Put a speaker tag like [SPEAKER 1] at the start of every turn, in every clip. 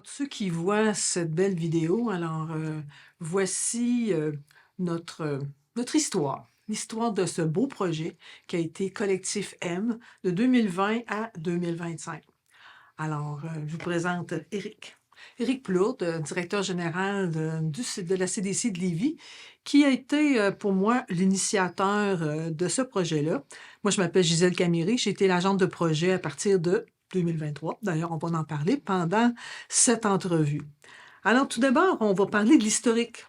[SPEAKER 1] tous ceux qui voient cette belle vidéo, voici notre, notre histoire. L'histoire de ce beau projet qui a été Collectif M de 2020 à 2025. Je vous présente Éric. Éric Plourde, directeur général de la CDC de Lévis, qui a été pour moi l'initiateur de ce projet-là. Moi, je m'appelle Gisèle Camiri, j'ai été l'agente de projet à partir de 2023. D'ailleurs, on va en parler pendant cette entrevue. Alors, tout d'abord, on va parler de l'historique.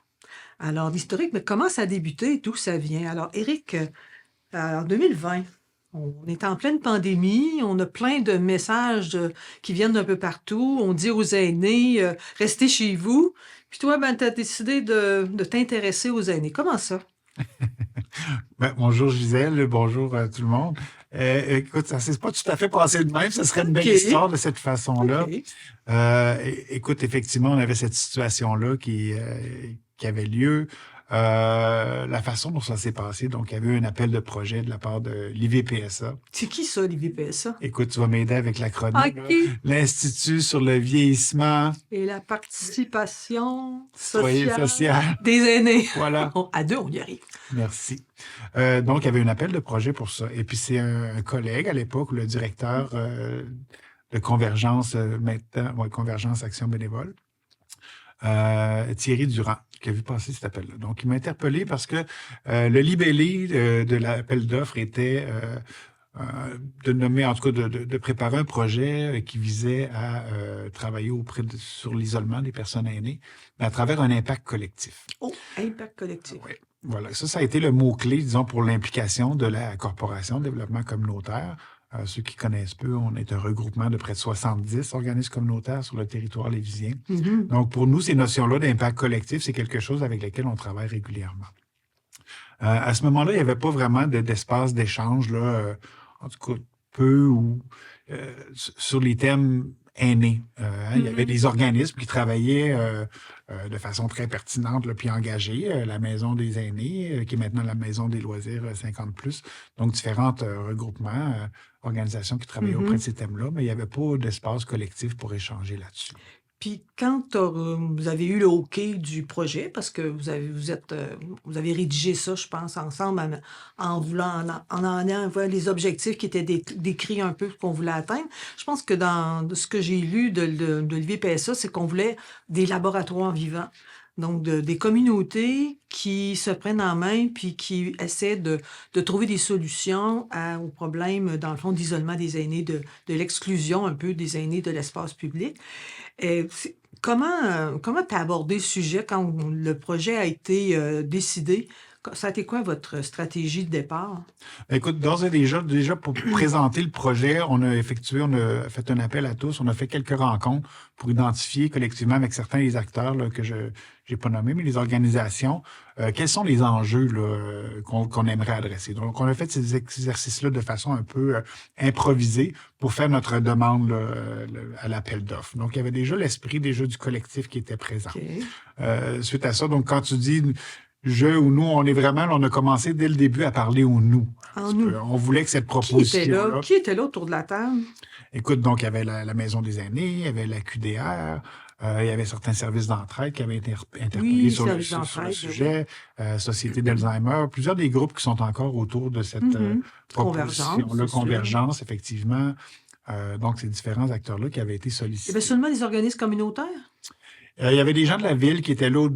[SPEAKER 1] Alors, l'historique, mais comment ça a débuté, d'où ça vient? Alors, Éric, en 2020, on est en pleine pandémie, on a plein de messages qui viennent d'un peu partout. On dit aux aînés, restez chez vous. Puis toi, tu as décidé de t'intéresser aux aînés. Comment ça?
[SPEAKER 2] Bonjour Gisèle, bonjour à tout le monde. Écoute, ça s'est pas tout à fait passé de même, ce serait une belle
[SPEAKER 1] OK.
[SPEAKER 2] histoire de cette façon-là.
[SPEAKER 1] OK.
[SPEAKER 2] Écoute, effectivement, on avait cette situation-là qui avait lieu. La façon dont ça s'est passé, donc il y avait eu un appel de projet de la part de l'IVPSA.
[SPEAKER 1] C'est qui ça, l'IVPSA?
[SPEAKER 2] Écoute, tu vas m'aider avec l'acronyme, là.
[SPEAKER 1] OK.
[SPEAKER 2] L'Institut sur le vieillissement
[SPEAKER 1] Et la participation
[SPEAKER 2] sociale.
[SPEAKER 1] des aînés.
[SPEAKER 2] Voilà.
[SPEAKER 1] À deux, on y arrive.
[SPEAKER 2] Merci. Donc, il y avait un appel de projet pour ça. Et puis, c'est un collègue à l'époque, le directeur de Convergence, Convergence Action Bénévole, Thierry Durand, qui a vu passer cet appel-là. Donc, il m'a interpellé parce que le libellé de l'appel d'offres était de nommer, en tout cas, de préparer un projet qui visait à travailler sur l'isolement des personnes aînées, mais à travers un impact collectif.
[SPEAKER 1] Oh, impact collectif.
[SPEAKER 2] Oui. Voilà, ça a été le mot-clé, disons, pour l'implication de la Corporation de développement communautaire. Ceux qui connaissent peu, on est un regroupement de près de 70 organismes communautaires sur le territoire lévisien.
[SPEAKER 1] Mm-hmm.
[SPEAKER 2] Donc, pour nous, ces notions-là d'impact collectif, c'est quelque chose avec lequel on travaille régulièrement. À ce moment-là, il n'y avait pas vraiment d'espace d'échange, là, en tout cas, peu ou sur les thèmes aînés. Il y avait des organismes qui travaillaient de façon très pertinente là, puis engagée. La Maison des aînés, qui est maintenant la Maison des loisirs 50+. Donc, différents regroupements, organisations qui travaillaient auprès de ces thèmes-là, mais il n'y avait pas d'espace collectif pour échanger là-dessus.
[SPEAKER 1] Puis quand vous avez eu le OK du projet, parce que vous avez rédigé ça, je pense, ensemble, en ayant les objectifs qui étaient décrits un peu qu'on voulait atteindre. Je pense que de ce que j'ai lu de l'IVPSA, c'est qu'on voulait des laboratoires vivants. Donc, des communautés qui se prennent en main puis qui essaient de trouver des solutions aux problèmes, dans le fond, d'isolement des aînés, de l'exclusion un peu des aînés de l'espace public. Comment tu as abordé le sujet quand le projet a été décidé? Ça a été quoi votre stratégie de départ?
[SPEAKER 2] Écoute, d'ores et déjà pour présenter le projet, on a fait un appel à tous, on a fait quelques rencontres pour identifier collectivement avec certains des acteurs là, que je n'ai pas nommés, mais les organisations, quels sont les enjeux là, qu'on aimerait adresser. Donc, on a fait ces exercices-là de façon un peu improvisée pour faire notre demande là, à l'appel d'offres. Donc, il y avait déjà l'esprit du collectif qui était présent.
[SPEAKER 1] OK.
[SPEAKER 2] Suite à ça, donc quand tu dis je ou nous, on a commencé dès le début à parler au nous. On voulait que cette proposition-là...
[SPEAKER 1] Qui était là autour de la table?
[SPEAKER 2] Écoute, donc, il y avait la Maison des aînés, il y avait la QDR, il y avait certains services d'entraide qui avaient été interpellés sur le sujet, Société d'Alzheimer, plusieurs des groupes qui sont encore autour de cette proposition-là, Convergence, effectivement. Donc, ces différents acteurs-là qui avaient été sollicités.
[SPEAKER 1] Il y avait seulement des organismes communautaires?
[SPEAKER 2] Il y avait des gens de la ville qui étaient là.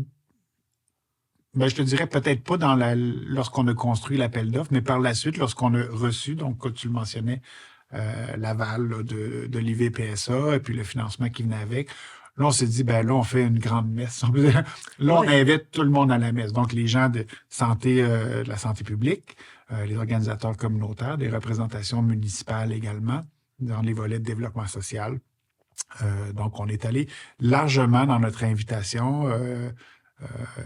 [SPEAKER 2] Je te dirais peut-être pas lorsqu'on a construit l'appel d'offres, mais par la suite, lorsqu'on a reçu, donc comme tu le mentionnais, l'aval là, de l'IVPSA et puis le financement qui venait avec. Là, on s'est dit, là, on fait une grande messe. Là, on invite tout le monde à la messe. Donc, les gens de la santé publique, les organisateurs communautaires, des représentations municipales également, dans les volets de développement social. Donc, on est allé largement dans notre invitation.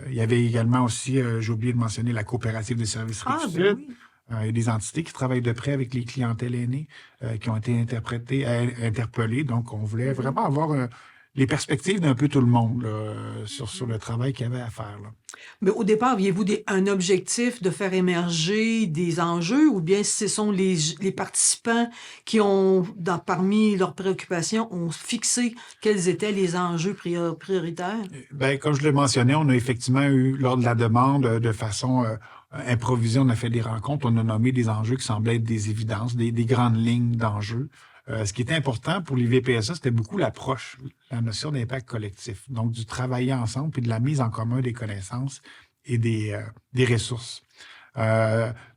[SPEAKER 2] Il y avait également aussi, j'ai oublié de mentionner, la coopérative des services Rive-Sud.
[SPEAKER 1] Oui.
[SPEAKER 2] Il y a des entités qui travaillent de près avec les clientèles aînées qui ont été interpellées. Donc, on voulait vraiment avoir les perspectives d'un peu tout le monde là, sur le travail qu'il y avait à faire. Là.
[SPEAKER 1] Mais au départ, aviez-vous un objectif de faire émerger des enjeux ou bien ce sont les participants qui ont, parmi leurs préoccupations, ont fixé quels étaient les enjeux prioritaires?
[SPEAKER 2] Ben, comme je le mentionnais, on a effectivement eu, lors de la demande, de façon improvisée, on a fait des rencontres, on a nommé des enjeux qui semblaient être des évidences, des grandes lignes d'enjeux. Ce qui était important pour les VPSA, c'était beaucoup l'approche, la notion d'impact collectif. Donc, du travailler ensemble puis de la mise en commun des connaissances et des ressources.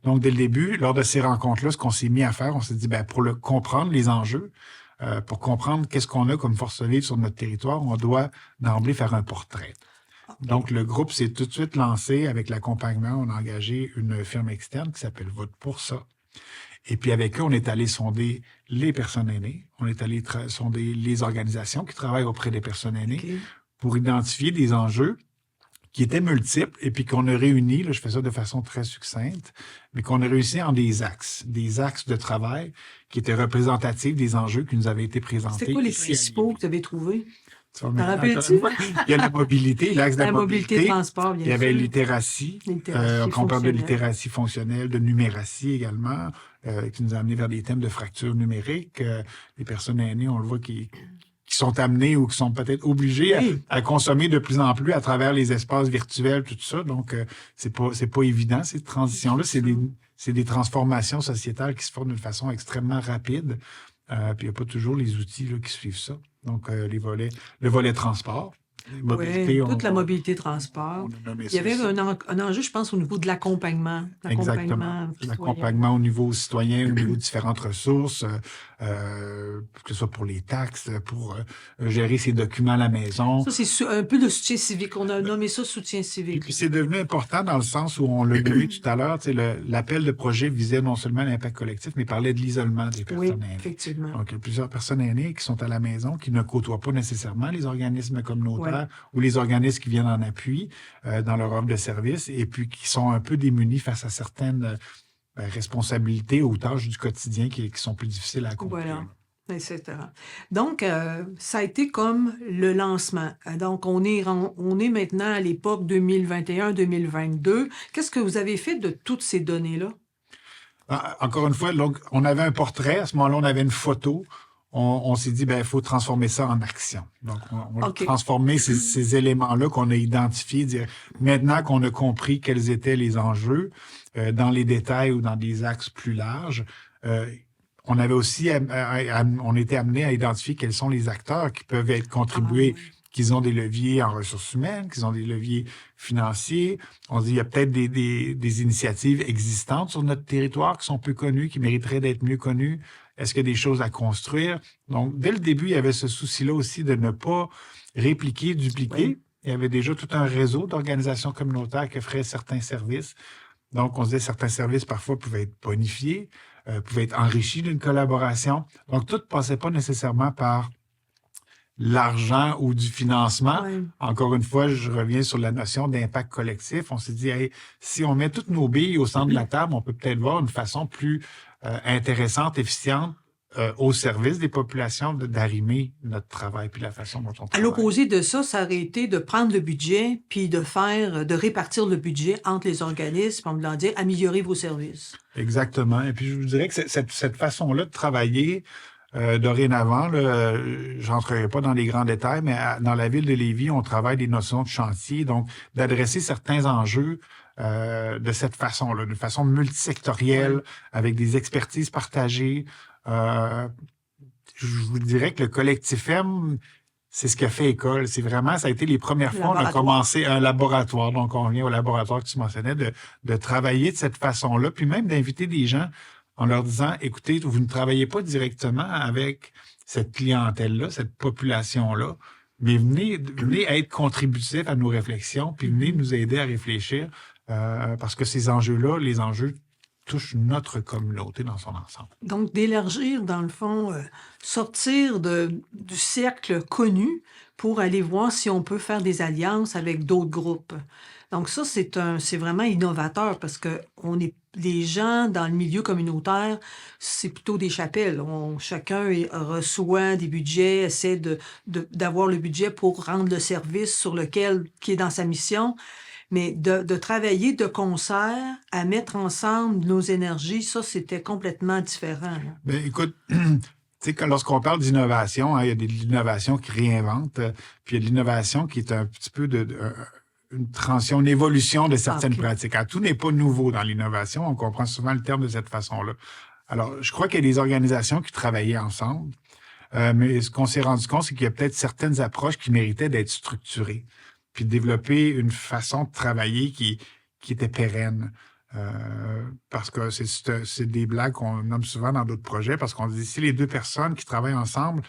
[SPEAKER 2] Donc, dès le début, lors de ces rencontres-là, ce qu'on s'est mis à faire, on s'est dit, ben, pour comprendre les enjeux, pour comprendre qu'est-ce qu'on a comme force vive sur notre territoire, on doit d'emblée faire un portrait. Donc, le groupe s'est tout de suite lancé avec l'accompagnement. On a engagé une firme externe qui s'appelle Vote pour ça. Et puis, avec eux, on est allé sonder les personnes aînées. On est allé sonder les organisations qui travaillent auprès des personnes aînées pour identifier des enjeux qui étaient multiples et puis qu'on a réunis, là, je fais ça de façon très succincte, mais qu'on a réussi en des axes de travail qui étaient représentatifs des enjeux qui nous avaient été présentés.
[SPEAKER 1] C'était quoi les principaux que tu avais trouvés? T'en
[SPEAKER 2] Il
[SPEAKER 1] rappelles-tu?
[SPEAKER 2] y a la mobilité, l'axe de la mobilité.
[SPEAKER 1] Transport, bien sûr.
[SPEAKER 2] Il y avait littératie. On parle de littératie fonctionnelle, de numératie également, qui nous a amené vers des thèmes de fracture numérique. Les personnes aînées, on le voit, qui sont amenées ou qui sont peut-être obligées à consommer de plus en plus à travers les espaces virtuels, tout ça. Donc, c'est pas évident, ces transitions-là. C'est des transformations sociétales qui se font d'une façon extrêmement rapide. Puis il n'y a pas toujours les outils là, qui suivent ça. Donc, le volet transport.
[SPEAKER 1] Mobilité, toute la mobilité transport. Il y avait un enjeu, je pense, au niveau de l'accompagnement.
[SPEAKER 2] Exactement. L'accompagnement au niveau citoyen, au niveau de différentes ressources, que ce soit pour les taxes, pour gérer ses documents à la maison.
[SPEAKER 1] Ça, c'est un peu de soutien civique. On a nommé ça soutien civique.
[SPEAKER 2] Puis c'est devenu important dans le sens où on l'a nommé tout à l'heure. L'appel de projet visait non seulement l'impact collectif, mais parlait de l'isolement des personnes aînées.
[SPEAKER 1] Effectivement.
[SPEAKER 2] Donc, il y a plusieurs personnes aînées qui sont à la maison, qui ne côtoient pas nécessairement les organismes communautaires ou les organismes qui viennent en appui dans leur offre de services et puis qui sont un peu démunis face à certaines responsabilités ou tâches du quotidien qui sont plus difficiles à accomplir.
[SPEAKER 1] Voilà, etc. Donc, ça a été comme le lancement. Donc, on est maintenant à l'époque 2021-2022. Qu'est-ce que vous avez fait de toutes ces données-là?
[SPEAKER 2] Encore une fois, donc, on avait un portrait. À ce moment-là, on avait une photo. On s'est dit, il faut transformer ça en action. Donc, on a transformé ces éléments-là qu'on a identifiés, dire maintenant qu'on a compris quels étaient les enjeux dans les détails ou dans des axes plus larges, on avait aussi, on était amené à identifier quels sont les acteurs qui peuvent être contribués, qu'ils ont des leviers en ressources humaines, qu'ils ont des leviers financiers. On se dit, il y a peut-être des initiatives existantes sur notre territoire qui sont peu connues, qui mériteraient d'être mieux connues. Est-ce qu'il y a des choses à construire? Donc, dès le début, il y avait ce souci-là aussi de ne pas répliquer, dupliquer. Oui. Il y avait déjà tout un réseau d'organisations communautaires qui offraient certains services. Donc, on se disait certains services, parfois, pouvaient être bonifiés, pouvaient être enrichis d'une collaboration. Donc, tout ne passait pas nécessairement par l'argent ou du financement. Oui. Encore une fois, je reviens sur la notion d'impact collectif. On s'est dit, hey, si on met toutes nos billes au centre de la table, on peut peut-être voir une façon plus intéressante, efficiente, au service des populations d'arrimer notre travail puis la façon dont on travaille.
[SPEAKER 1] À l'opposé de ça, ça aurait été de prendre le budget puis de répartir le budget entre les organismes, en voulant dire améliorer vos services.
[SPEAKER 2] Exactement. Et puis je vous dirais que cette façon-là de travailler, dorénavant, je n'entrerai pas dans les grands détails, mais dans la ville de Lévis, on travaille des notions de chantier, donc d'adresser certains enjeux de cette façon-là, de façon multisectorielle, avec des expertises partagées. Je vous dirais que le collectif M, c'est ce qu'a fait école. C'est vraiment, ça a été les premières fois qu'on a commencé un laboratoire. Donc, on vient au laboratoire que tu mentionnais, de travailler de cette façon-là, puis même d'inviter des gens en leur disant, écoutez, vous ne travaillez pas directement avec cette clientèle-là, cette population-là, mais venez être contributifs à nos réflexions, puis venez nous aider à réfléchir, parce que ces enjeux-là, les enjeux touchent notre communauté dans son ensemble.
[SPEAKER 1] Donc, d'élargir, dans le fond, sortir du cercle connu pour aller voir si on peut faire des alliances avec d'autres groupes. Donc ça, c'est vraiment innovateur parce que les gens dans le milieu communautaire, c'est plutôt des chapelles. Chacun reçoit des budgets, essaie d'avoir le budget pour rendre le service qui est dans sa mission. Mais de travailler de concert à mettre ensemble nos énergies, ça, c'était complètement différent, là.
[SPEAKER 2] Ben, écoute, tu sais, lorsqu'on parle d'innovation, hein, il y a de l'innovation qui réinvente, puis il y a de l'innovation qui est un petit peu une transition, une évolution de certaines
[SPEAKER 1] OK.
[SPEAKER 2] pratiques. Alors, tout n'est pas nouveau dans l'innovation. On comprend souvent le terme de cette façon-là. Alors, je crois qu'il y a des organisations qui travaillaient ensemble, mais ce qu'on s'est rendu compte, c'est qu'il y a peut-être certaines approches qui méritaient d'être structurées, puis de développer une façon de travailler qui était pérenne. Parce que c'est des blagues qu'on nomme souvent dans d'autres projets, parce qu'on dit si les deux personnes qui travaillent ensemble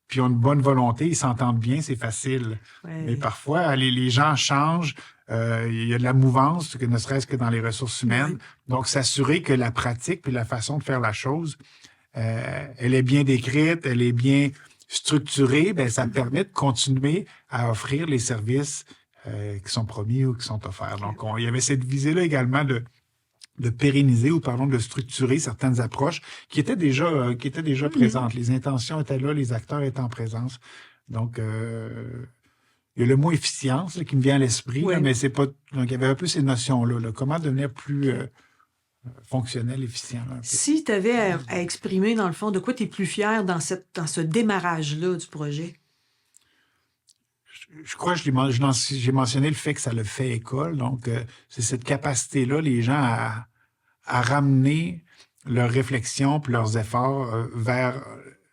[SPEAKER 2] puis ont une bonne volonté, ils s'entendent bien, c'est facile. Mais
[SPEAKER 1] Ouais.
[SPEAKER 2] parfois, les gens changent, il y a de la mouvance, ne serait-ce que dans les ressources humaines.
[SPEAKER 1] Ouais.
[SPEAKER 2] Donc, s'assurer que la pratique puis la façon de faire la chose, elle est bien décrite, elle est bien structurée, ben ça permet de continuer à offrir les services qui sont promis ou qui sont offerts. Donc, il y avait cette visée-là également de pérenniser ou, pardon, de structurer certaines approches qui étaient déjà présentes. Les intentions étaient là, les acteurs étaient en présence. Donc, il y a le mot efficience là, qui me vient à l'esprit, là,
[SPEAKER 1] Ouais.
[SPEAKER 2] mais c'est pas. Donc, il y avait un peu ces notions-là. Là. Comment devenir plus fonctionnel, efficient. Là, un peu.
[SPEAKER 1] Si tu avais à exprimer, dans le fond, de quoi tu es plus fier dans ce démarrage-là du projet?
[SPEAKER 2] Je crois que j'ai mentionné le fait que ça le fait école. Donc, c'est cette capacité-là, les gens, à ramener leurs réflexions puis leurs efforts vers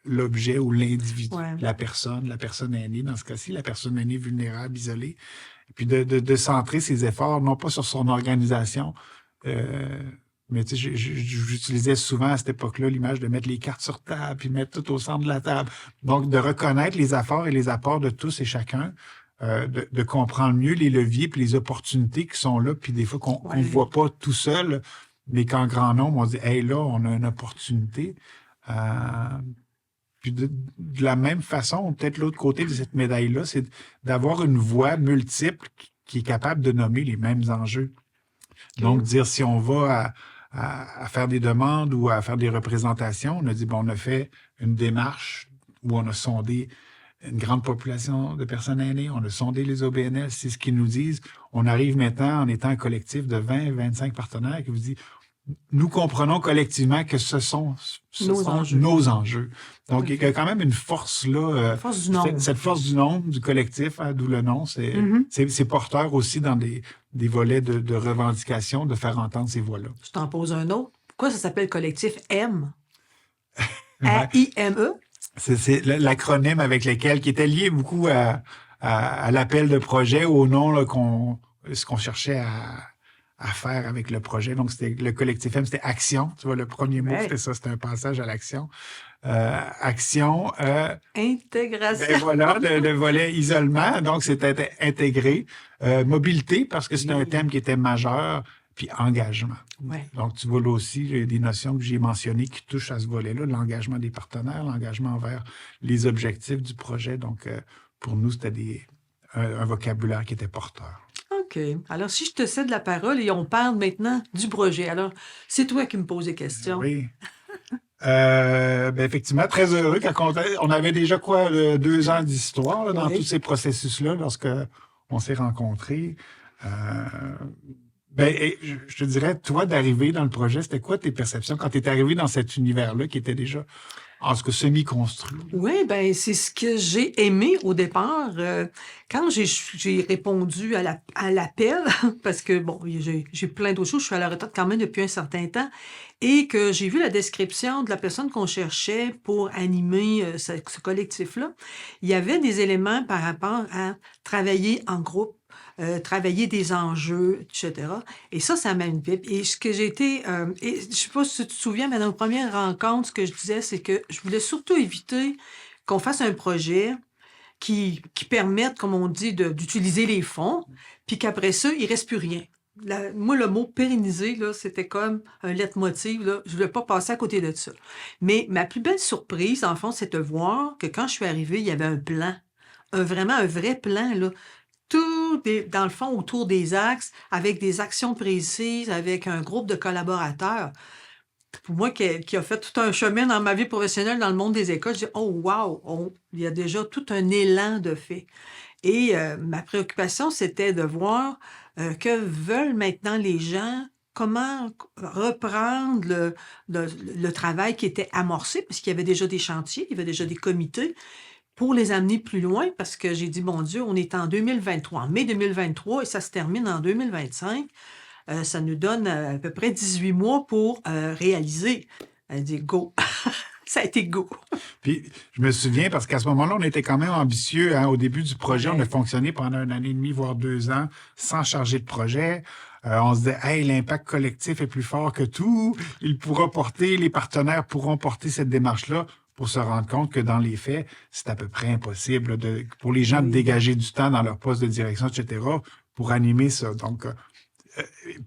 [SPEAKER 2] l'objet ou l'individu,
[SPEAKER 1] Ouais.
[SPEAKER 2] la personne aînée, dans ce cas-ci, la personne aînée vulnérable, isolée. Et puis de centrer ses efforts, non pas sur son organisation, mais tu sais, j'utilisais souvent à cette époque-là l'image de mettre les cartes sur table, puis mettre tout au centre de la table. Donc, de reconnaître les efforts et les apports de tous et chacun, de comprendre mieux les leviers puis les opportunités qui sont là, puis des fois qu'on ne voit pas tout seul, mais qu'en grand nombre, on dit « Hey, là, on a une opportunité. » Puis de la même façon, peut-être l'autre côté de cette médaille-là, c'est d'avoir une voix multiple qui est capable de nommer les mêmes enjeux. Donc, dire si on va à faire des demandes ou à faire des représentations, on a dit, bon, on a fait une démarche où on a sondé une grande population de personnes aînées, on a sondé les OBNL, c'est ce qu'ils nous disent. On arrive maintenant en étant un collectif de 20-25 partenaires qui vous dit, nous comprenons collectivement que ce sont nos enjeux. Donc, il y a quand même une force là.
[SPEAKER 1] Force du nombre.
[SPEAKER 2] Cette force du nombre, du collectif, hein, d'où le nom, c'est porteur aussi dans des volets de revendication, de faire entendre ces voix-là.
[SPEAKER 1] Je t'en pose un autre. Pourquoi ça s'appelle collectif M? A-I-M-E?
[SPEAKER 2] C'est l'acronyme avec lequel, qui était lié beaucoup à l'appel de projet, au nom là, ce qu'on cherchait à faire avec le projet. Donc, c'était le collectif M, c'était action. Tu vois, le premier mot, c'était ça, c'était un passage à l'action. Action.
[SPEAKER 1] Intégration.
[SPEAKER 2] Ben voilà, le volet isolement. Donc, c'était intégré. Mobilité, parce que c'était un thème qui était majeur. Puis engagement.
[SPEAKER 1] Ouais.
[SPEAKER 2] Donc, tu vois là aussi, il y a des notions que j'ai mentionnées qui touchent à ce volet-là, l'engagement des partenaires, l'engagement envers les objectifs du projet. Donc, pour nous, c'était un vocabulaire qui était porteur.
[SPEAKER 1] OK. Alors, si je te cède la parole et on parle maintenant du projet. Alors, c'est toi qui me poses des questions.
[SPEAKER 2] Oui. Ben effectivement, très heureux quand on avait déjà 2 ans d'histoire là, dans tous ces processus-là lorsque on s'est rencontrés. Je te dirais, toi, d'arriver dans le projet, c'était quoi tes perceptions quand tu es arrivé dans cet univers-là qui était déjà, en ce que semi-construit?
[SPEAKER 1] Oui, ben c'est ce que j'ai aimé au départ. Quand j'ai répondu à l'appel, parce que, bon, j'ai plein d'autres choses, je suis à la retraite quand même depuis un certain temps, et que j'ai vu la description de la personne qu'on cherchait pour animer ce collectif-là, il y avait des éléments par rapport à travailler en groupe, travailler des enjeux, etc. Et ça m'a une pipe. Et ce que j'ai été... et je sais pas si tu te souviens, mais dans nos premières rencontres, ce que je disais, c'est que je voulais surtout éviter qu'on fasse un projet qui permette, comme on dit, d'utiliser les fonds, puis qu'après ça, il ne reste plus rien. Moi, le mot pérenniser, là, c'était comme un leitmotiv. Là. Je ne voulais pas passer à côté de ça. Mais ma plus belle surprise, en fond, c'est de voir que quand je suis arrivée, il y avait un plan. Vraiment un vrai plan, là, dans le fond, autour des axes, avec des actions précises, avec un groupe de collaborateurs. Pour moi, qui a fait tout un chemin dans ma vie professionnelle dans le monde des écoles, je dis, oh wow, il y a déjà tout un élan de fait. Et ma préoccupation, c'était de voir que veulent maintenant les gens, comment reprendre le travail qui était amorcé, parce qu'il y avait déjà des chantiers, il y avait déjà des comités, pour les amener plus loin, parce que j'ai dit, mon Dieu, on est en 2023, en mai 2023, et ça se termine en 2025. Ça nous donne à peu près 18 mois pour réaliser. Elle dit go. Ça a été go.
[SPEAKER 2] Puis, je me souviens, parce qu'à ce moment-là, on était quand même ambitieux. Hein. Au début du projet, on a fonctionné pendant 1 année et demie, voire 2 ans, sans charger de projet. On se disait, hey, l'impact collectif est plus fort que tout. Les partenaires pourront porter cette démarche-là, pour se rendre compte que dans les faits, c'est à peu près impossible pour les gens de dégager du temps dans leur poste de direction, etc., pour animer ça. Donc,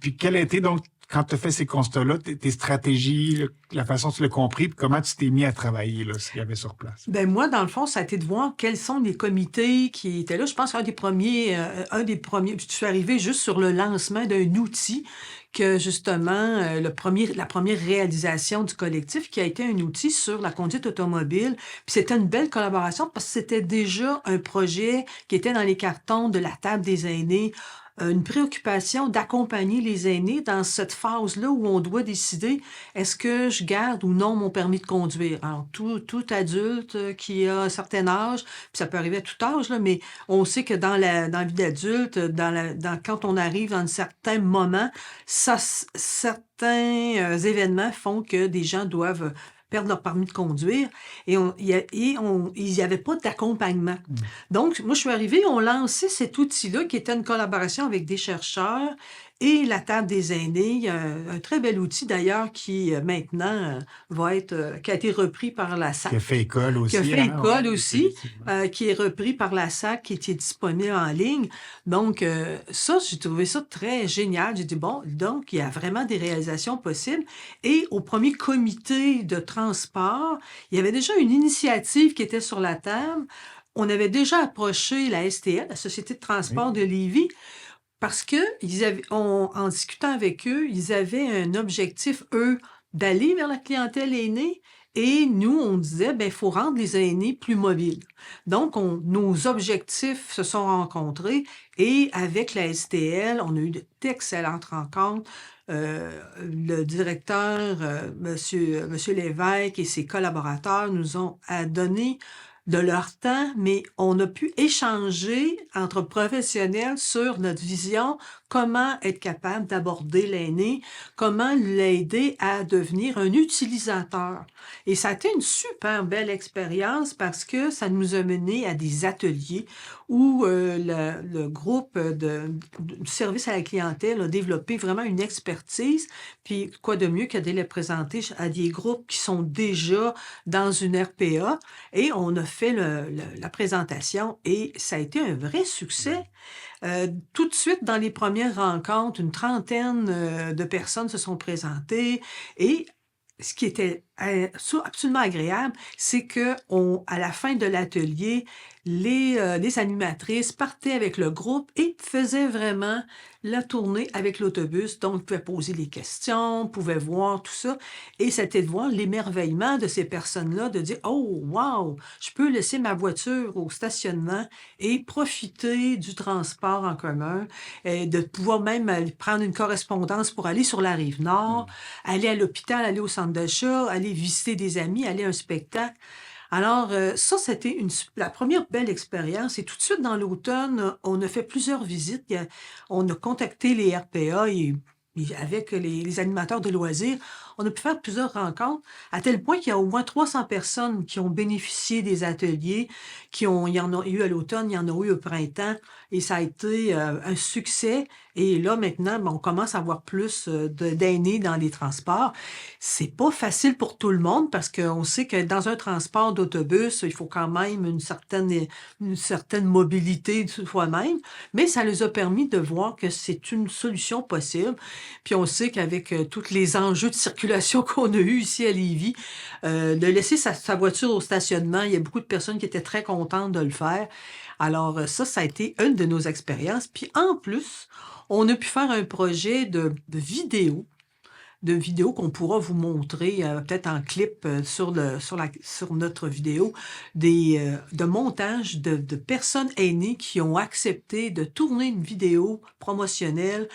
[SPEAKER 2] puis quel a été donc, quand tu as fait ces constats-là, tes stratégies, la façon dont tu l'as compris, puis comment tu t'es mis à travailler, là, s'il y avait sur place?
[SPEAKER 1] Ben moi, dans le fond, ça a été de voir quels sont les comités qui étaient là. Je pense qu'un des premiers, je suis arrivée juste sur le lancement d'un outil que, justement, la première réalisation du collectif, qui a été un outil sur la conduite automobile. Puis c'était une belle collaboration parce que c'était déjà un projet qui était dans les cartons de la table des aînés, une préoccupation d'accompagner les aînés dans cette phase-là où on doit décider est-ce que je garde ou non mon permis de conduire. Alors, tout adulte qui a un certain âge, puis ça peut arriver à tout âge, là, mais on sait que dans la vie d'adulte, quand on arrive dans un certain moment, certains événements font que des gens doivent perdre leur permis de conduire et il n'y avait pas d'accompagnement. Donc, moi, je suis arrivée, on lançait cet outil-là qui était une collaboration avec des chercheurs et la table des aînés, un très bel outil d'ailleurs qui maintenant qui a été repris par la SAC.
[SPEAKER 2] Qui a fait école aussi.
[SPEAKER 1] Qui est repris par la SAC, qui était disponible en ligne. Donc, ça, j'ai trouvé ça très génial. J'ai dit, bon, donc, il y a vraiment des réalisations possibles. Et au premier comité de transport, il y avait déjà une initiative qui était sur la table. On avait déjà approché la STL, la Société de transport de Lévis, parce que en discutant avec eux, ils avaient un objectif, eux, d'aller vers la clientèle aînée. Et nous, on disait, il faut rendre les aînés plus mobiles. Donc, nos objectifs se sont rencontrés et avec la STL, on a eu d'excellentes rencontres. Le directeur, Monsieur Lévesque et ses collaborateurs nous ont donné de leur temps, mais on a pu échanger entre professionnels sur notre vision, comment être capable d'aborder l'aîné, comment l'aider à devenir un utilisateur. Et ça a été une super belle expérience parce que ça nous a mené à des ateliers où le groupe du service à la clientèle a développé vraiment une expertise. Puis quoi de mieux que de les présenter à des groupes qui sont déjà dans une RPA. Et on a fait la présentation et ça a été un vrai succès. Tout de suite, dans les premières rencontres, une trentaine de personnes se sont présentées et ce qui était absolument agréable, c'est que à la fin de l'atelier, les animatrices partaient avec le groupe et faisaient vraiment la tournée avec l'autobus. Donc, pouvaient poser les questions, pouvaient voir tout ça. Et c'était de voir l'émerveillement de ces personnes-là, de dire « Oh, wow! Je peux laisser ma voiture au stationnement et profiter du transport en commun, et de pouvoir même prendre une correspondance pour aller sur la Rive-Nord, aller à l'hôpital, aller au centre d'achat, aller visiter des amis, aller à un spectacle. » Alors, ça, c'était la première belle expérience. Et tout de suite, dans l'automne, on a fait plusieurs visites. On a contacté les RPA et avec les animateurs de loisirs, on a pu faire plusieurs rencontres, à tel point qu'il y a au moins 300 personnes qui ont bénéficié des ateliers, il y en a eu à l'automne, il y en a eu au printemps, et ça a été un succès. Et là, maintenant, on commence à avoir plus d'aînés dans les transports. C'est pas facile pour tout le monde parce qu'on sait que dans un transport d'autobus, il faut quand même une certaine mobilité de soi-même, mais ça nous a permis de voir que c'est une solution possible. Puis on sait qu'avec tous les enjeux de circulation circulation qu'on a eue ici à Lévis, de laisser sa voiture au stationnement. Il y a beaucoup de personnes qui étaient très contentes de le faire. Alors ça a été une de nos expériences. Puis en plus, on a pu faire un projet de vidéos qu'on pourra vous montrer peut-être en clip sur notre vidéo, de montage de personnes aînées qui ont accepté de tourner une vidéo promotionnelle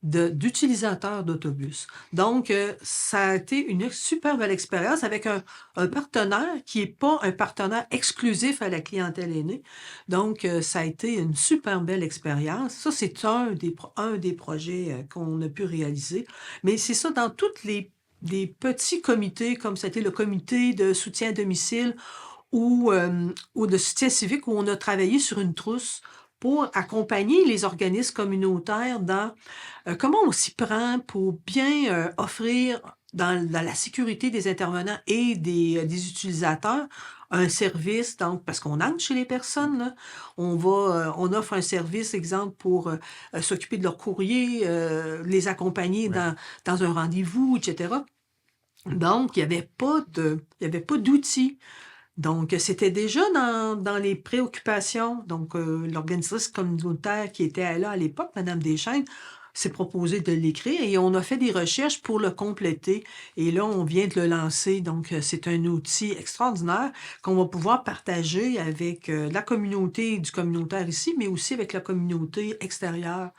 [SPEAKER 1] d'utilisateurs d'autobus. Donc, ça a été une super belle expérience avec un partenaire qui n'est pas un partenaire exclusif à la clientèle aînée. Donc, ça a été une super belle expérience. Ça, c'est un des projets qu'on a pu réaliser. Mais c'est ça, dans tous des petits comités, comme c'était le comité de soutien à domicile ou de soutien civique, où on a travaillé sur une trousse pour accompagner les organismes communautaires dans comment on s'y prend pour bien offrir dans la sécurité des intervenants et des utilisateurs un service, donc parce qu'on entre chez les personnes, là, on offre un service, exemple, pour s'occuper de leur courrier, les accompagner
[SPEAKER 2] Ouais.
[SPEAKER 1] dans un rendez-vous, etc. Donc, il y avait pas d'outils. Donc, c'était déjà dans les préoccupations. Donc, l'organisatrice communautaire qui était là à l'époque, Mme Deschaines, s'est proposé de l'écrire et on a fait des recherches pour le compléter. Et là, on vient de le lancer. Donc, c'est un outil extraordinaire qu'on va pouvoir partager avec la communauté du communautaire ici, mais aussi avec la communauté extérieure.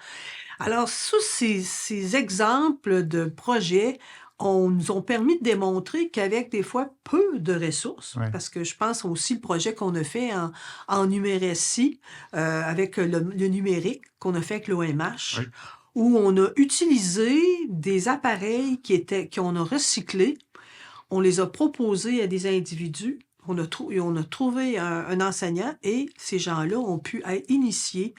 [SPEAKER 1] Alors, ces exemples de projets nous ont permis de démontrer qu'avec des fois peu de ressources,
[SPEAKER 2] Ouais.
[SPEAKER 1] parce que je pense aussi le projet qu'on a fait en numéricie, avec le numérique qu'on a fait avec l'OMH,
[SPEAKER 2] Oui.
[SPEAKER 1] où on a utilisé des appareils qu'on a recyclés, on les a proposés à des individus, on a trouvé un enseignant et ces gens-là ont pu être initiés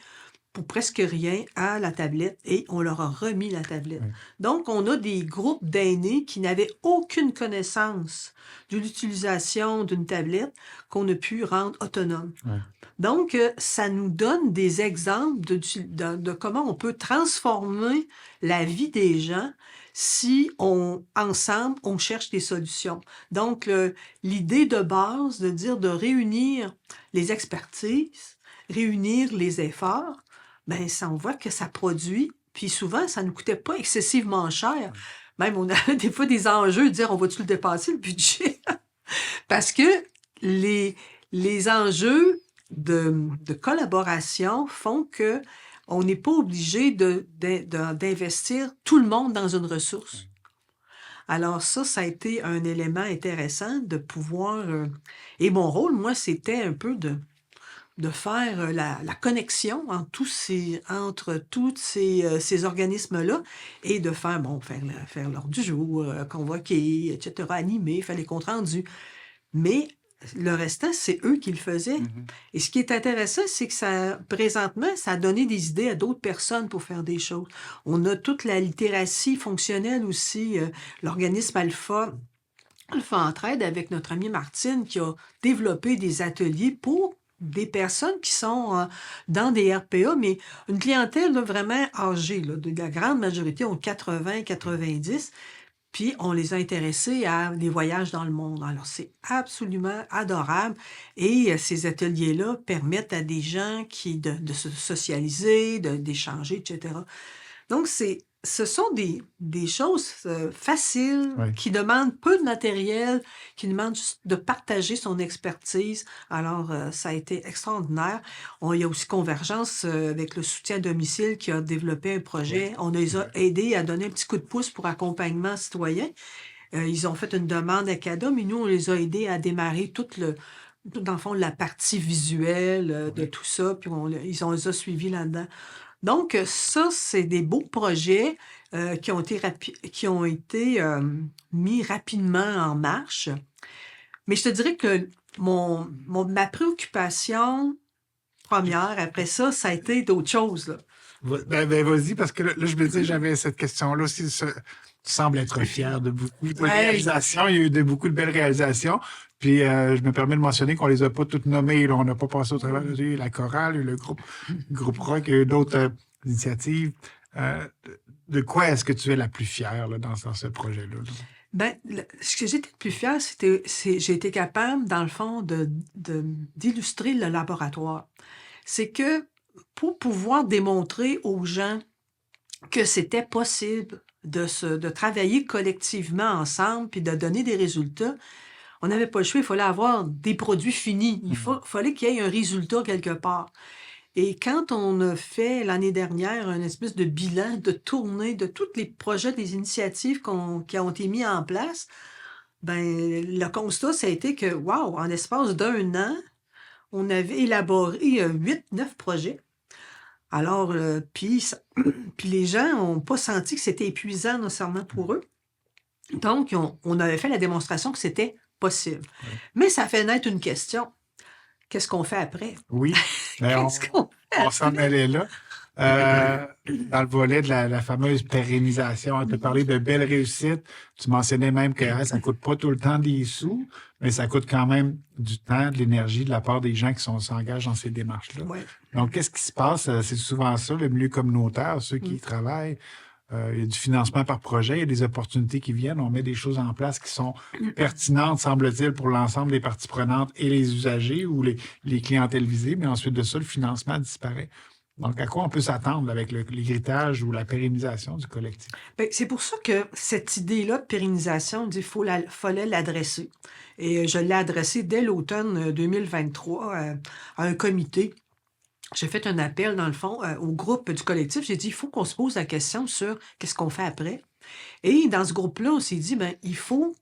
[SPEAKER 1] pour presque rien à la tablette et on leur a remis la tablette.
[SPEAKER 2] Oui.
[SPEAKER 1] Donc, on a des groupes d'aînés qui n'avaient aucune connaissance de l'utilisation d'une tablette qu'on a pu rendre autonome.
[SPEAKER 2] Ouais.
[SPEAKER 1] Donc, ça nous donne des exemples de comment on peut transformer la vie des gens si ensemble, on cherche des solutions. Donc, l'idée de base de réunir les expertises, réunir les efforts, ben ça, on voit que ça produit. Puis souvent, ça ne nous coûtait pas excessivement cher. Même, on a des fois des enjeux de dire, on va-tu le dépasser, le budget? Parce que les enjeux de collaboration font que on n'est pas obligé d'investir tout le monde dans une ressource. Alors ça a été un élément intéressant de pouvoir... et mon rôle, moi, c'était un peu de faire la connexion entre tous ces organismes-là et de faire l'ordre du jour, convoquer, etc., animer, faire les comptes rendus. Mais le restant, c'est eux qui le faisaient.
[SPEAKER 2] Mhm.
[SPEAKER 1] Et ce qui est intéressant, c'est que présentement, ça a donné des idées à d'autres personnes pour faire des choses. On a toute la littératie fonctionnelle aussi, l'organisme Alpha Entraide avec notre amie Martine qui a développé des ateliers pour des personnes qui sont dans des RPA, mais une clientèle là, vraiment âgée. Là, la grande majorité ont 80, 90. Puis, on les a intéressés à des voyages dans le monde. Alors, c'est absolument adorable. Et ces ateliers-là permettent à des gens de se socialiser, d'échanger, etc. Donc, ce sont des choses faciles,
[SPEAKER 2] Oui.
[SPEAKER 1] qui demandent peu de matériel, qui demandent juste de partager son expertise. Alors, ça a été extraordinaire. Il y a aussi Convergence avec le soutien à domicile qui a développé un projet. On les a aidés à donner un petit coup de pouce pour accompagnement citoyen. Ils ont fait une demande à CADA, mais nous, on les a aidés à démarrer dans le fond, la partie visuelle de tout ça, puis on les a suivis là-dedans. Donc, ça, c'est des beaux projets qui ont été mis rapidement en marche. Mais je te dirais que ma préoccupation première, après ça a été d'autres choses, là.
[SPEAKER 2] Ben, vas-y, parce que là, je me disais, j'avais cette question-là aussi. Tu sembles être fier de beaucoup de
[SPEAKER 1] Hey!
[SPEAKER 2] réalisations. Il y a eu beaucoup de belles réalisations. Puis, je me permets de mentionner qu'on les a pas toutes nommées. Là. On n'a pas passé au travers. Il y a eu la chorale, il y a eu le groupe rock, il y a eu d'autres initiatives. De quoi est-ce que tu es la plus fière là, dans ce projet-là? Là?
[SPEAKER 1] Ben, ce que j'étais le plus fière, j'ai été capable, dans le fond, d'illustrer le laboratoire. C'est que pour pouvoir démontrer aux gens que c'était possible de travailler collectivement ensemble puis de donner des résultats, on n'avait pas le choix, il fallait avoir des produits finis. Fallait qu'il y ait un résultat quelque part. Et quand on a fait l'année dernière une espèce de bilan de tournée de tous les projets, des initiatives qui ont été mis en place, ben le constat, ça a été que, wow, en l'espace d'un an, on avait élaboré 8, 9 projets. Alors, puis les gens n'ont pas senti que c'était épuisant nécessairement pour eux. Donc, on avait fait la démonstration que c'était possible.
[SPEAKER 2] Oui.
[SPEAKER 1] Mais ça fait naître une question. Qu'est-ce qu'on fait après?
[SPEAKER 2] Oui. Ben,
[SPEAKER 1] Qu'est-ce qu'on fait
[SPEAKER 2] on s'en
[SPEAKER 1] après?
[SPEAKER 2] allait là. Dans le volet de la fameuse pérennisation, tu as parlé de belles réussites. Tu mentionnais même que ça ne coûte pas tout le temps des sous, mais ça coûte quand même du temps, de l'énergie de la part des gens qui s'engagent dans ces démarches-là.
[SPEAKER 1] Ouais.
[SPEAKER 2] Donc, qu'est-ce qui se passe? C'est souvent ça, le milieu communautaire, ceux qui y travaillent. Il y a du financement par projet, il y a des opportunités qui viennent. On met des choses en place qui sont pertinentes, semble-t-il, pour l'ensemble des parties prenantes et les usagers ou les clientèles visées, mais ensuite de ça, le financement disparaît. Donc, à quoi on peut s'attendre avec l'héritage ou la pérennisation du collectif?
[SPEAKER 1] Ben, c'est pour ça que cette idée-là de pérennisation, fallait l'adresser. Et je l'ai adressée dès l'automne 2023 à un comité. J'ai fait un appel, dans le fond, au groupe du collectif. J'ai dit, il faut qu'on se pose la question sur qu'est-ce qu'on fait après. Et dans ce groupe-là, on s'est dit, ben, il faut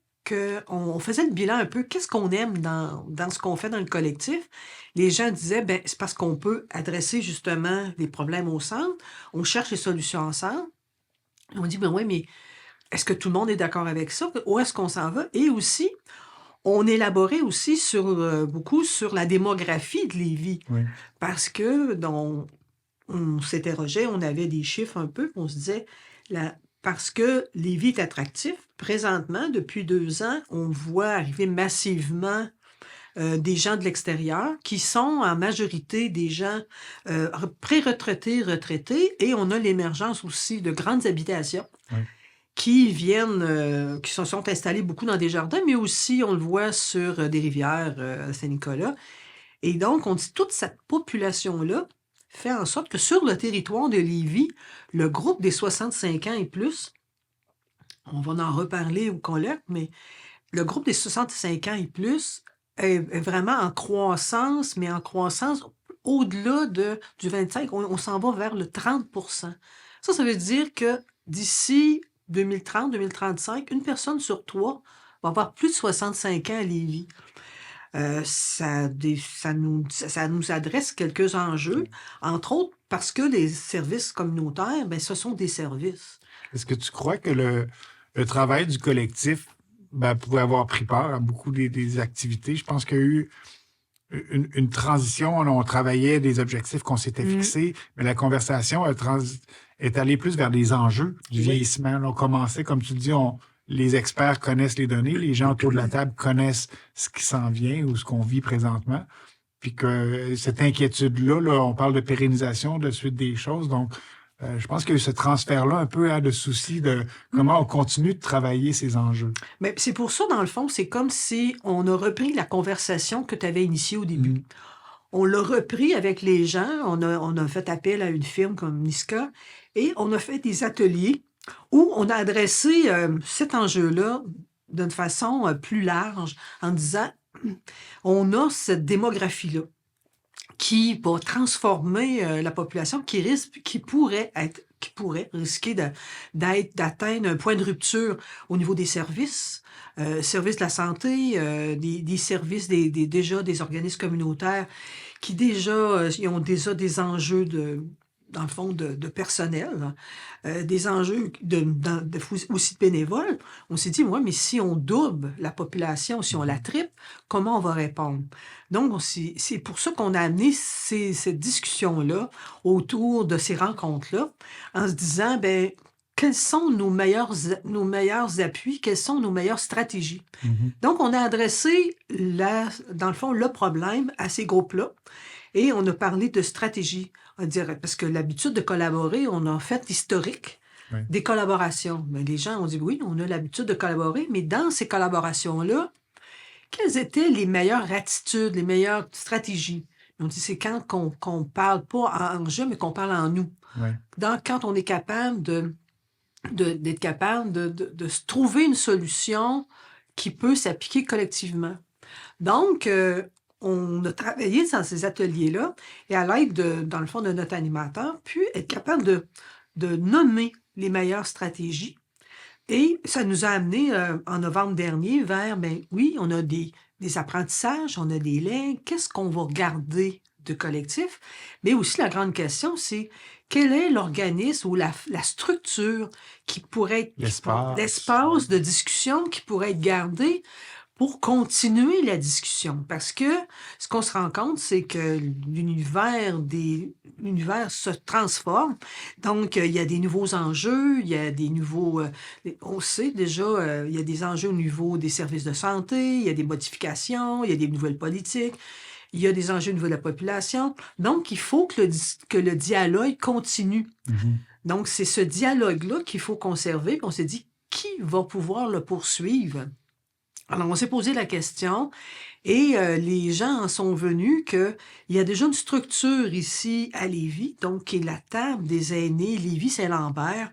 [SPEAKER 1] on faisait le bilan un peu, qu'est-ce qu'on aime dans ce qu'on fait dans le collectif. Les gens disaient, ben, c'est parce qu'on peut adresser justement des problèmes au centre, on cherche les solutions ensemble. On dit, ben oui, mais est-ce que tout le monde est d'accord avec ça? Où est-ce qu'on s'en va? Et aussi, on élaborait aussi beaucoup sur la démographie de Lévis.
[SPEAKER 2] Oui.
[SPEAKER 1] Parce que on s'interrogeait, on avait des chiffres un peu, puis on se disait, parce que Lévis est attractif, présentement, depuis 2 ans, on voit arriver massivement des gens de l'extérieur qui sont en majorité des gens pré-retraités, retraités, et on a l'émergence aussi de grandes habitations.
[SPEAKER 2] Oui.
[SPEAKER 1] Qui viennent, qui se sont installés beaucoup dans des jardins, mais aussi, on le voit sur des rivières à Saint-Nicolas. Et donc, on dit toute cette population-là fait en sorte que sur le territoire de Lévis, le groupe des 65 ans et plus, on va en reparler au colloque, mais le groupe des 65 ans et plus est vraiment en croissance, mais en croissance au-delà du 25, on s'en va vers le 30 %. Ça veut dire que d'ici 2030, 2035, une personne sur 3 va avoir plus de 65 ans à Lévis. Ça nous adresse quelques enjeux, entre autres parce que les services communautaires, ben, ce sont des services.
[SPEAKER 2] Est-ce que tu crois que le travail du collectif pouvait avoir pris part à beaucoup des activités? Je pense qu'il y a eu une transition. Là, on travaillait des objectifs qu'on s'était fixés, mais la conversation est allée plus vers les enjeux du vieillissement. Là, on commençait, comme tu le dis, les experts connaissent les données, les gens autour de la table connaissent ce qui s'en vient ou ce qu'on vit présentement. Puis que cette inquiétude-là, on parle de pérennisation, de suite des choses. Donc, je pense qu'il y a eu ce transfert-là un peu de souci de comment on continue de travailler ces enjeux.
[SPEAKER 1] Mais c'est pour ça, dans le fond, c'est comme si on a repris la conversation que tu avais initiée au début. On l'a repris avec les gens, on a fait appel à une firme comme Niska et on a fait des ateliers où on a adressé cet enjeu-là d'une façon plus large en disant, on a cette démographie-là qui va transformer la population, qui pourrait risquer d'atteindre un point de rupture au niveau des services, services de la santé, des services déjà des organismes communautaires qui ils ont déjà des enjeux dans le fond, de personnel, des enjeux aussi de bénévoles. On s'est dit, ouais, mais si on double la population, si on la triple, comment on va répondre? Donc, c'est pour ça qu'on a amené cette discussion-là autour de ces rencontres-là, en se disant, ben, quels sont nos meilleurs appuis, quelles sont nos meilleures stratégies. Donc, on a adressé, dans le fond, le problème à ces groupes-là. Et on a parlé de stratégie, on dirait, parce que l'habitude de collaborer, on a fait l'historique
[SPEAKER 2] Oui.
[SPEAKER 1] des collaborations. Mais les gens ont dit, oui, on a l'habitude de collaborer, mais dans ces collaborations-là, quelles étaient les meilleures attitudes, les meilleures stratégies? On dit, c'est quand qu'on parle pas en jeu, mais qu'on parle en nous.
[SPEAKER 2] Oui.
[SPEAKER 1] Quand on est capable d'être capable de se trouver une solution qui peut s'appliquer collectivement. Donc, on a travaillé dans ces ateliers-là et à l'aide, dans le fond, de notre animateur, puis être capable de nommer les meilleures stratégies. Et ça nous a amené en novembre dernier vers, ben oui, on a des apprentissages, on a des liens, qu'est-ce qu'on va garder de collectif? Mais aussi la grande question, quel est l'organisme ou la structure qui pourrait être, l'espace de discussion qui pourrait être gardé pour continuer la discussion. Parce que ce qu'on se rend compte, c'est que l'univers se transforme. Donc, il y a des nouveaux enjeux, il y a des nouveaux... on sait déjà, il y a des enjeux au niveau des services de santé, il y a des modifications, il y a des nouvelles politiques, il y a des enjeux au niveau de la population. Donc, il faut que le dialogue continue.
[SPEAKER 2] Mhm.
[SPEAKER 1] Donc, c'est ce dialogue-là qu'il faut conserver. Puis on s'est dit, qui va pouvoir le poursuivre? Alors, on s'est posé la question et les gens en sont venus qu'il y a déjà une structure ici à Lévis, donc qui est la table des aînés Lévis-Saint-Lambert,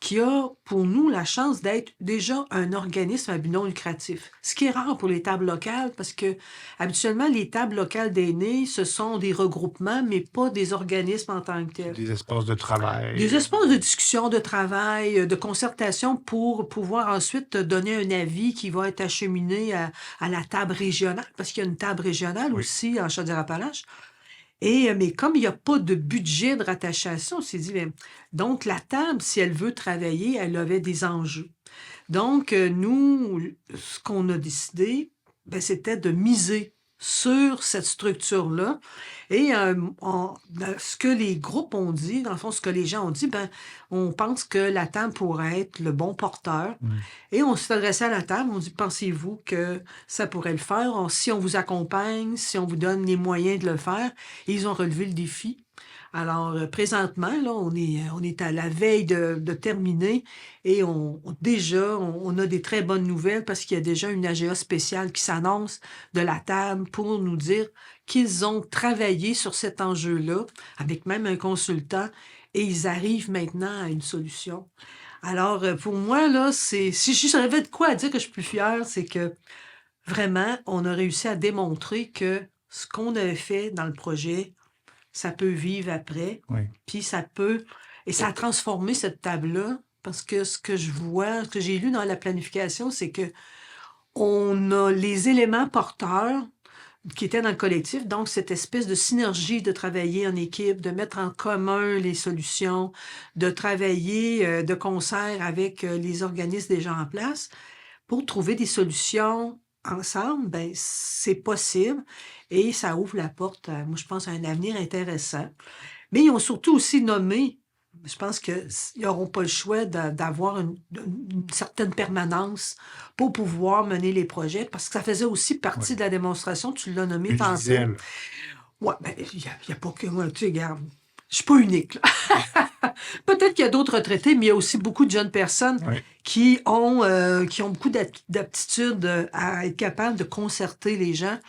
[SPEAKER 1] qui a pour nous la chance d'être déjà un organisme à but non lucratif. Ce qui est rare pour les tables locales parce que habituellement, les tables locales d'aînés, ce sont des regroupements, mais pas des organismes en tant que tels.
[SPEAKER 2] Des espaces de travail.
[SPEAKER 1] Des espaces de discussion, de travail, de concertation pour pouvoir ensuite donner un avis qui va être acheminé à la table régionale, parce qu'il y a une table régionale aussi en Chaudière-Appalaches. Mais comme il n'y a pas de budget de rattacher à ça, on s'est dit, donc la table, si elle veut travailler, elle avait des enjeux. Donc, nous, ce qu'on a décidé, c'était de miser sur cette structure-là. Et ce que les groupes ont dit, dans le fond, ce que les gens ont dit, on pense que la table pourrait être le bon porteur. Et on s'est adressé à la table, on dit, pensez-vous que ça pourrait le faire? Si on vous accompagne, si on vous donne les moyens de le faire, et ils ont relevé le défi. Alors, présentement, là, on est à la veille de terminer et on a des très bonnes nouvelles parce qu'il y a déjà une AGA spéciale qui s'annonce de la table pour nous dire qu'ils ont travaillé sur cet enjeu-là avec même un consultant et ils arrivent maintenant à une solution. Alors, pour moi, là, si j'avais de quoi à dire que je suis plus fière, c'est que vraiment, on a réussi à démontrer que ce qu'on avait fait dans le projet, ça peut vivre après, puis ça a transformé cette table-là, parce que ce que je vois, ce que j'ai lu dans la planification, c'est que on a les éléments porteurs qui étaient dans le collectif, donc cette espèce de synergie de travailler en équipe, de mettre en commun les solutions, de travailler de concert avec les organismes déjà en place pour trouver des solutions ensemble, c'est possible et ça ouvre la porte, moi je pense, à un avenir intéressant. Mais ils ont surtout aussi nommé, je pense qu'ils n'auront pas le choix d'avoir une certaine permanence pour pouvoir mener les projets, parce que ça faisait aussi partie de la démonstration, tu l'as nommé tantôt. Oui, il n'y a pas que moi, tu sais, regarde, je suis pas unique, là. Peut-être qu'il y a d'autres retraités, mais il y a aussi beaucoup de jeunes personnes qui ont beaucoup d'aptitudes à être capables de concerter les gens.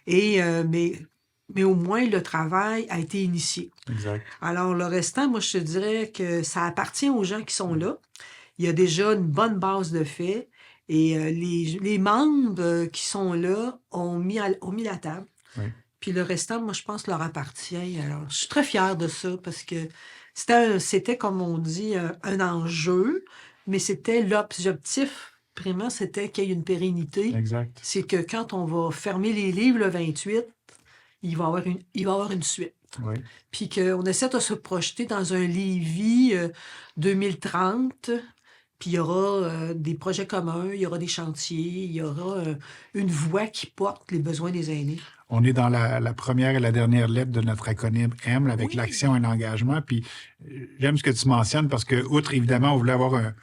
[SPEAKER 1] Mais au moins, le travail a été initié.
[SPEAKER 2] Exact.
[SPEAKER 1] Alors, le restant, moi, je te dirais que ça appartient aux gens qui sont là. Il y a déjà une bonne base de faits. Et les membres qui sont là ont mis la table. Puis le restant, moi, je pense, leur appartient. Alors, je suis très fière de ça parce que c'était comme on dit, un enjeu, mais c'était l'objectif. Vraiment, c'était qu'il y ait une pérennité.
[SPEAKER 2] Exact.
[SPEAKER 1] C'est que quand on va fermer les livres le 28, il va y avoir une suite. Puis qu'on essaie de se projeter dans un Lévis 2030. Puis il y aura des projets communs, il y aura des chantiers, il y aura une voix qui porte les besoins des aînés.
[SPEAKER 2] On est dans la première et la dernière lettre de notre acronyme M, avec l'action et l'engagement. Puis j'aime ce que tu mentionnes parce que, outre, évidemment, on voulait avoir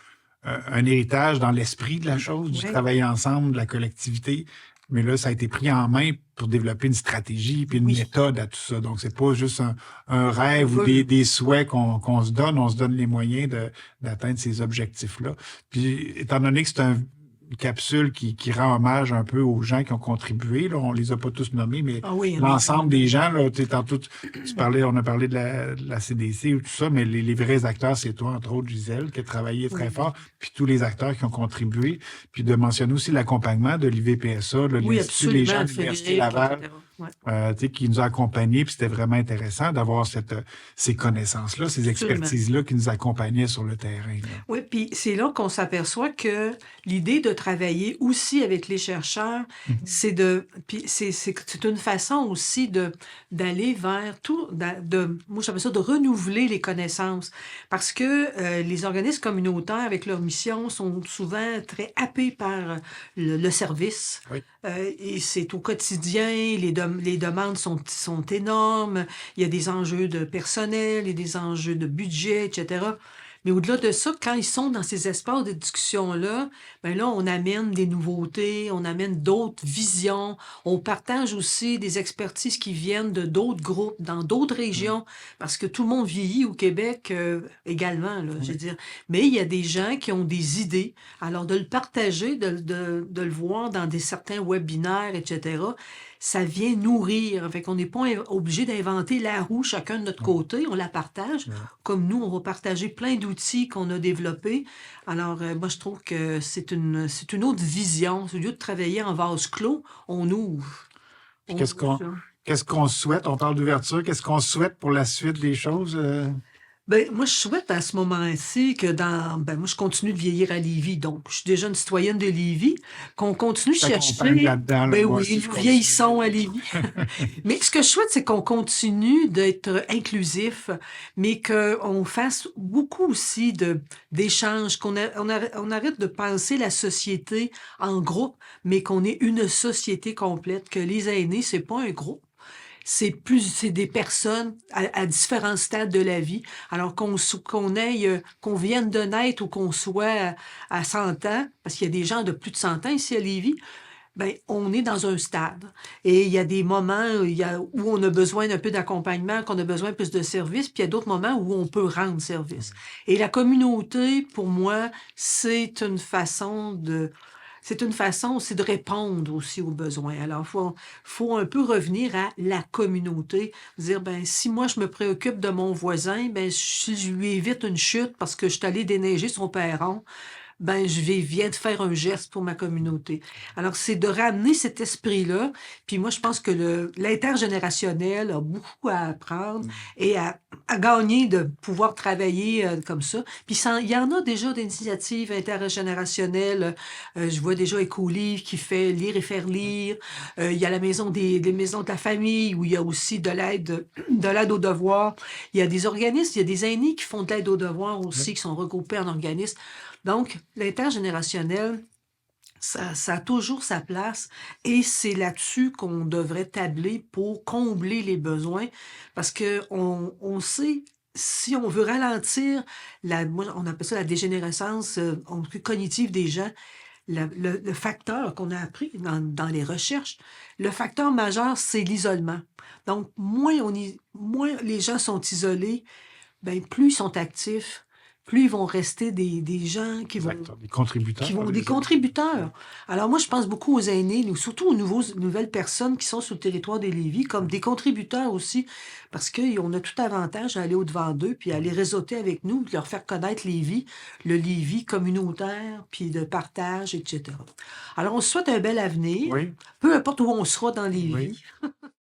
[SPEAKER 2] un héritage dans l'esprit de la chose, du travailler ensemble, de la collectivité, mais là, ça a été pris en main pour développer une stratégie puis une
[SPEAKER 1] Oui,
[SPEAKER 2] méthode à tout ça. Donc, c'est pas juste un rêve ou
[SPEAKER 1] vol.
[SPEAKER 2] des souhaits qu'on se donne. On se donne les moyens d'atteindre ces objectifs-là. Puis, étant donné que c'est une capsule qui rend hommage un peu aux gens qui ont contribué, là, on les a pas tous nommés, mais
[SPEAKER 1] Ah oui, il y en a
[SPEAKER 2] l'ensemble des
[SPEAKER 1] énormément.
[SPEAKER 2] gens, là, tu sais, tantôt, on a parlé de la CDC ou tout ça, mais les vrais acteurs, c'est toi, entre autres, Gisèle, qui a travaillé très
[SPEAKER 1] Oui,
[SPEAKER 2] fort, puis tous les acteurs qui ont contribué, puis de mentionner aussi l'accompagnement de l'IVPSA, là,
[SPEAKER 1] oui,
[SPEAKER 2] l'Institut des gens
[SPEAKER 1] absolument,
[SPEAKER 2] de l'Université
[SPEAKER 1] Frédéric,
[SPEAKER 2] Laval,
[SPEAKER 1] etc. Ouais,
[SPEAKER 2] tu sais, qui nous a accompagnés, puis c'était vraiment intéressant d'avoir ces connaissances-là, ces
[SPEAKER 1] absolument.
[SPEAKER 2] expertises-là qui nous accompagnaient sur le terrain, là.
[SPEAKER 1] Oui, puis c'est là qu'on s'aperçoit que l'idée de travailler aussi avec les chercheurs,
[SPEAKER 2] Mhm.
[SPEAKER 1] c'est de, puis c'est une façon aussi d'aller vers tout, moi j'appelle ça de renouveler les connaissances, parce que les organismes communautaires avec leur mission sont souvent très happés par le service.
[SPEAKER 2] Oui.
[SPEAKER 1] Et c'est au quotidien, les demandes sont énormes, il y a des enjeux de personnel, il y a des enjeux de budget, etc. Mais au-delà de ça, quand ils sont dans ces espaces de discussion-là, ben là, on amène des nouveautés, on amène d'autres visions, on partage aussi des expertises qui viennent de d'autres groupes, dans d'autres
[SPEAKER 2] Mm.
[SPEAKER 1] régions, parce que tout le monde vieillit au Québec également, là, je veux
[SPEAKER 2] Oui.
[SPEAKER 1] dire. Mais il y a des gens qui ont des idées. Alors, de le partager, de le voir dans certains webinaires, etc., ça vient nourrir. Fait qu'on n'est pas obligé d'inventer la roue chacun de notre
[SPEAKER 2] Mm.
[SPEAKER 1] côté, on la partage.
[SPEAKER 2] Ouais.
[SPEAKER 1] Comme nous, on va partager plein d'outils qu'on a développés. Alors, moi, je trouve que c'est une autre vision. Au lieu de travailler en vase clos, on ouvre.
[SPEAKER 2] Puis
[SPEAKER 1] On ouvre ça.
[SPEAKER 2] qu'est-ce qu'on souhaite? On parle d'ouverture. Qu'est-ce qu'on souhaite pour la suite des choses?
[SPEAKER 1] Ben, moi, je souhaite à ce moment-ci que moi, je continue de vieillir à Lévis, donc je suis déjà une citoyenne de Lévis, qu'on continue de
[SPEAKER 2] Je t'accompagne
[SPEAKER 1] chercher.
[SPEAKER 2] là-dedans, là.
[SPEAKER 1] Ben
[SPEAKER 2] Moi
[SPEAKER 1] oui,
[SPEAKER 2] aussi, je
[SPEAKER 1] nous
[SPEAKER 2] continue.
[SPEAKER 1] vieillissons à Lévis. Mais ce que je souhaite, c'est qu'on continue d'être inclusif, mais qu'on fasse beaucoup aussi d'échanges, on arrête de penser la société en groupe, mais qu'on ait une société complète, que les aînés, c'est pas un groupe. C'est des personnes à différents stades de la vie. Alors qu'on vienne de naître ou qu'on soit à 100 ans, parce qu'il y a des gens de plus de 100 ans ici à Lévis, ben, on est dans un stade. Et il y a des moments où on a besoin d'un peu d'accompagnement, qu'on a besoin de plus de services, puis il y a d'autres moments où on peut rendre service. Et la communauté, pour moi, c'est une façon aussi de répondre aussi aux besoins. Alors, faut un peu revenir à la communauté, dire, ben, si moi je me préoccupe de mon voisin, ben, si je lui évite une chute parce que je suis allé déneiger son perron, ben, viens de faire un geste pour ma communauté. Alors, c'est de ramener cet esprit-là. Puis moi, je pense que l'intergénérationnel a beaucoup à apprendre
[SPEAKER 2] Mm.
[SPEAKER 1] et à gagner de pouvoir travailler comme ça. Puis il y en a déjà d'initiatives intergénérationnelles. Je vois déjà Écolivre qui fait lire et faire lire. Il y a la maison des maisons de la famille où il y a aussi de l'aide aux devoirs. Il y a des organismes, il y a des aînés qui font de l'aide aux devoirs
[SPEAKER 2] Oui.
[SPEAKER 1] aussi, qui sont regroupés en organismes. Donc, l'intergénérationnel, ça a toujours sa place et c'est là-dessus qu'on devrait tabler pour combler les besoins parce que on sait, si on veut ralentir moi, on appelle ça la dégénérescence cognitive des gens, le facteur qu'on a appris dans les recherches, le facteur majeur, c'est l'isolement. Donc, moins les gens sont isolés, ben, plus ils sont actifs, plus ils vont rester des gens
[SPEAKER 2] Exact. Des contributeurs,
[SPEAKER 1] des
[SPEAKER 2] les aînés.
[SPEAKER 1] contributeurs. Alors moi, je pense beaucoup aux aînés, surtout aux nouvelles personnes qui sont sur le territoire des Lévis, comme des contributeurs aussi, parce qu'on a tout avantage à aller au-devant d'eux, puis à les réseauter avec nous, puis leur faire connaître Lévis, le Lévis communautaire, puis de partage, etc. Alors, on se souhaite un bel avenir,
[SPEAKER 2] Oui,
[SPEAKER 1] peu importe où on sera dans Lévis.
[SPEAKER 2] oui.